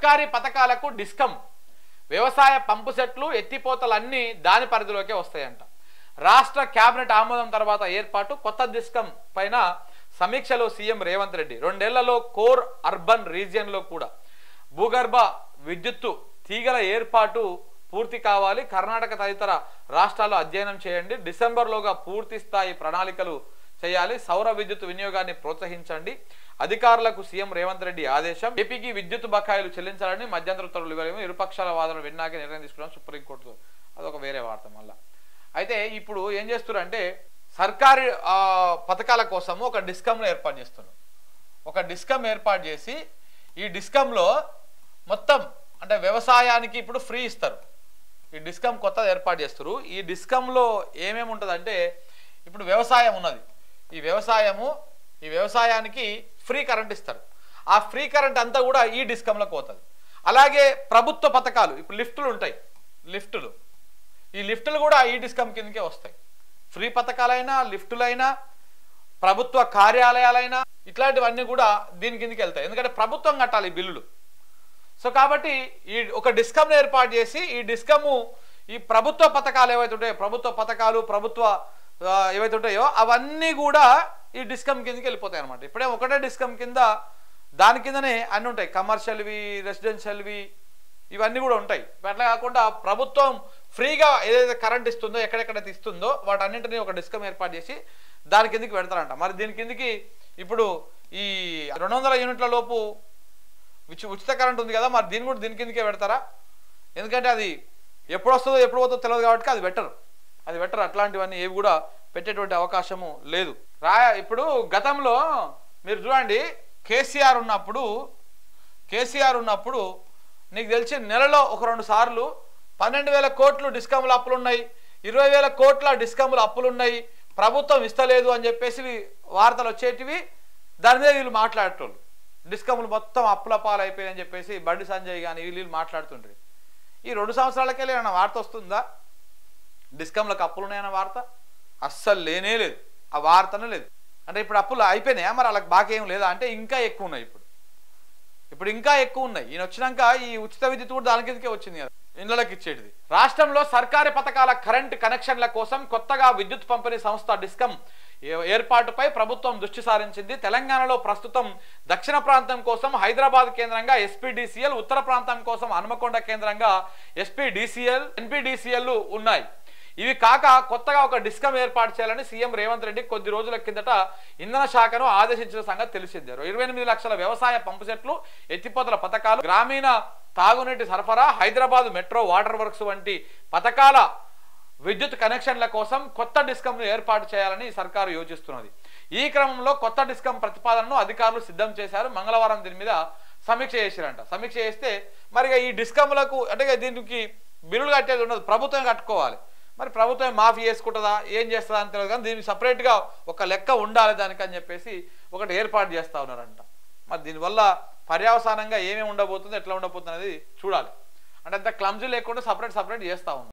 సర్కారీ పథకాలకు డిస్కమ్ వ్యవసాయ పంపు సెట్లు ఎత్తిపోతలన్నీ దాని పరిధిలోకే వస్తాయంట. రాష్ట్ర కేబినెట్ ఆమోదం తర్వాత ఏర్పాటు కొత్త డిస్కమ్ పైన సమీక్షలో సీఎం రేవంత్ రెడ్డి. 2 ఏళ్లలో కోర్ అర్బన్ రీజియన్లో కూడా భూగర్భ విద్యుత్తు తీగల ఏర్పాటు పూర్తి కావాలి. కర్ణాటక తదితర రాష్ట్రాల్లో అధ్యయనం చేయండి. డిసెంబర్లోగా పూర్తి స్థాయి ప్రణాళికలు చేయాలి. సౌర విద్యుత్ వినియోగాన్ని ప్రోత్సహించండి. అధికారులకు సీఎం రేవంత్ రెడ్డి ఆదేశం. ఏపీకి విద్యుత్ బకాయిలు చెల్లించాలని మధ్యంతర ఉత్తర్వులు ఇవ్వలేము. ఇరుపక్షాల వాదనలు విన్నాక నిర్ణయం తీసుకున్నాం సుప్రీంకోర్టుతో. అదొక వేరే వార్త. మళ్ళా అయితే ఇప్పుడు ఏం చేస్తున్నారంటే సర్కారీ పథకాల కోసము ఒక డిస్కమ్ను ఏర్పాటు చేస్తున్నారు. ఒక డిస్కమ్ ఏర్పాటు చేసి ఈ డిస్కమ్లో మొత్తం అంటే వ్యవసాయానికి ఇప్పుడు ఫ్రీ ఇస్తారు. ఈ డిస్కమ్ కొత్తది ఏర్పాటు చేస్తారు. ఈ డిస్కమ్లో ఏమేమి ఉంటుందంటే ఇప్పుడు వ్యవసాయం ఉన్నది. ఈ వ్యవసాయానికి ఫ్రీ కరెంట్ ఇస్తారు. ఆ ఫ్రీ కరెంట్ అంతా కూడా ఈ డిస్కమ్లోకి పోతుంది. అలాగే ప్రభుత్వ పథకాలు ఇప్పుడు లిఫ్టులు ఉంటాయి. ఈ లిఫ్టులు కూడా ఈ డిస్కమ్ కిందకే వస్తాయి. ఫ్రీ పథకాలైనా లిఫ్టులైనా ప్రభుత్వ కార్యాలయాలైనా ఇట్లాంటివన్నీ కూడా దీని కిందకి వెళ్తాయి. ఎందుకంటే ప్రభుత్వం కట్టాలి బిల్లులు. సో కాబట్టి ఈ ఒక డిస్కమ్ను ఏర్పాటు చేసి ఈ డిస్కము ఈ ప్రభుత్వ పథకాలు ఏవైతే ఉంటాయో ప్రభుత్వ ఏవైతే ఉంటాయో అవన్నీ కూడా ఈ డిస్కమ్ కిందకి వెళ్ళిపోతాయి అనమాట. ఇప్పుడే ఒకటే డిస్కమ్ కింద దాని కిందనే అన్నీ ఉంటాయి. కమర్షియల్వి, రెసిడెన్షియల్వి ఇవన్నీ కూడా ఉంటాయి. అట్లా కాకుండా ప్రభుత్వం ఫ్రీగా ఏదైతే కరెంట్ ఇస్తుందో ఎక్కడెక్కడైతే ఇస్తుందో వాటన్నింటినీ ఒక డిస్కమ్ ఏర్పాటు చేసి దాని కిందకి పెడతారంట. మరి దీని కిందకి ఇప్పుడు ఈ 200 యూనిట్ల లోపు ఉచిత కరెంట్ ఉంది కదా, మరి దీని కిందకే పెడతారా? ఎందుకంటే అది ఎప్పుడు వస్తుందో ఎప్పుడు పోతుందో తెలియదు కాబట్టి అది బెటర్. అట్లాంటివన్నీ ఏవి కూడా పెట్టేటువంటి అవకాశము లేదు. ఇప్పుడు గతంలో మీరు చూడండి కేసీఆర్ ఉన్నప్పుడు నీకు తెలిసి నెలలో 1-2 సార్లు 12,000 కోట్లు డిస్కమ్ల అప్పులున్నాయి, 20,000 కోట్ల డిస్కమ్ల అప్పులున్నాయి, ప్రభుత్వం ఇస్తలేదు అని చెప్పేసి వార్తలు వచ్చేటివి. దాని మీద వీళ్ళు మాట్లాడేటోళ్ళు డిస్కమ్లు మొత్తం అప్పుల పాలైపోయాయని చెప్పేసి బండి సంజయ్ కానీ వీళ్ళు మాట్లాడుతుంటారు. ఈ 2 సంవత్సరాలకెళ్ళి ఏమైనా వార్త వస్తుందా? డిస్కమ్లకు అప్పులు ఉన్నాయన్న వార్త అస్సలు లేనే లేదు. ఆ వార్తనే లేదు. అంటే ఇప్పుడు అప్పులు అయిపోయినాయా? మరి వాళ్ళకి బాకీ ఏం లేదా అంటే ఇంకా ఎక్కువ ఉన్నాయి. ఇప్పుడు ఇంకా ఎక్కువ ఉన్నాయి. ఈయన వచ్చినాక ఈ ఉచిత విద్యుత్ కూడా దాని కిందకే వచ్చింది కదా ఇళ్ళకి ఇచ్చేటిది. రాష్ట్రంలో సర్కారీ పథకాల కరెంట్ కనెక్షన్ల కోసం కొత్తగా విద్యుత్ పంపిణీ సంస్థ డిస్కమ్ ఏర్పాటుపై ప్రభుత్వం దృష్టి సారించింది. తెలంగాణలో ప్రస్తుతం దక్షిణ ప్రాంతం కోసం హైదరాబాద్ కేంద్రంగా ఎస్పీడీసీఎల్, ఉత్తర ప్రాంతం కోసం హనుమకొండ కేంద్రంగా ఎన్పీడీసీఎల్ ఉన్నాయి. ఇవి కాక కొత్తగా ఒక డిస్కమ్ ఏర్పాటు చేయాలని సీఎం రేవంత్ రెడ్డి కొద్ది రోజుల కిందట ఇంధన శాఖను ఆదేశించిన సంగతి తెలిసిందే. 28 లక్షల వ్యవసాయ పంపు సెట్లు, ఎత్తిపోతల పథకాలు, గ్రామీణ తాగునీటి సరఫరా, హైదరాబాద్ మెట్రో వాటర్ వర్క్స్ వంటి పథకాల విద్యుత్ కనెక్షన్ల కోసం కొత్త డిస్కమ్ను ఏర్పాటు చేయాలని సర్కారు యోచిస్తున్నది. ఈ క్రమంలో కొత్త డిస్కమ్ ప్రతిపాదనను అధికారులు సిద్ధం చేశారు. మంగళవారం దీని మీద సమీక్ష చేశారంట. సమీక్ష చేస్తే మరి ఈ డిస్కమ్లకు అంటే దీనికి బిల్లులు కట్టేది ఉండదు, ప్రభుత్వం కట్టుకోవాలి. మరి ప్రభుత్వం మాఫీ చేసుకుంటుందా ఏం చేస్తుందా అని తెలియదు. కానీ దీనికి సపరేట్గా ఒక లెక్క ఉండాలి దానికి అని చెప్పేసి ఒకటి ఏర్పాటు చేస్తూ ఉన్నారంట. మరి దీనివల్ల పర్యవసానంగా ఏమేమి ఉండబోతుందో ఎట్లా ఉండబోతుంది అనేది చూడాలి. అంటే అంత క్లమ్జీ లేకుండా సపరేట్ చేస్తూ ఉన్నారు.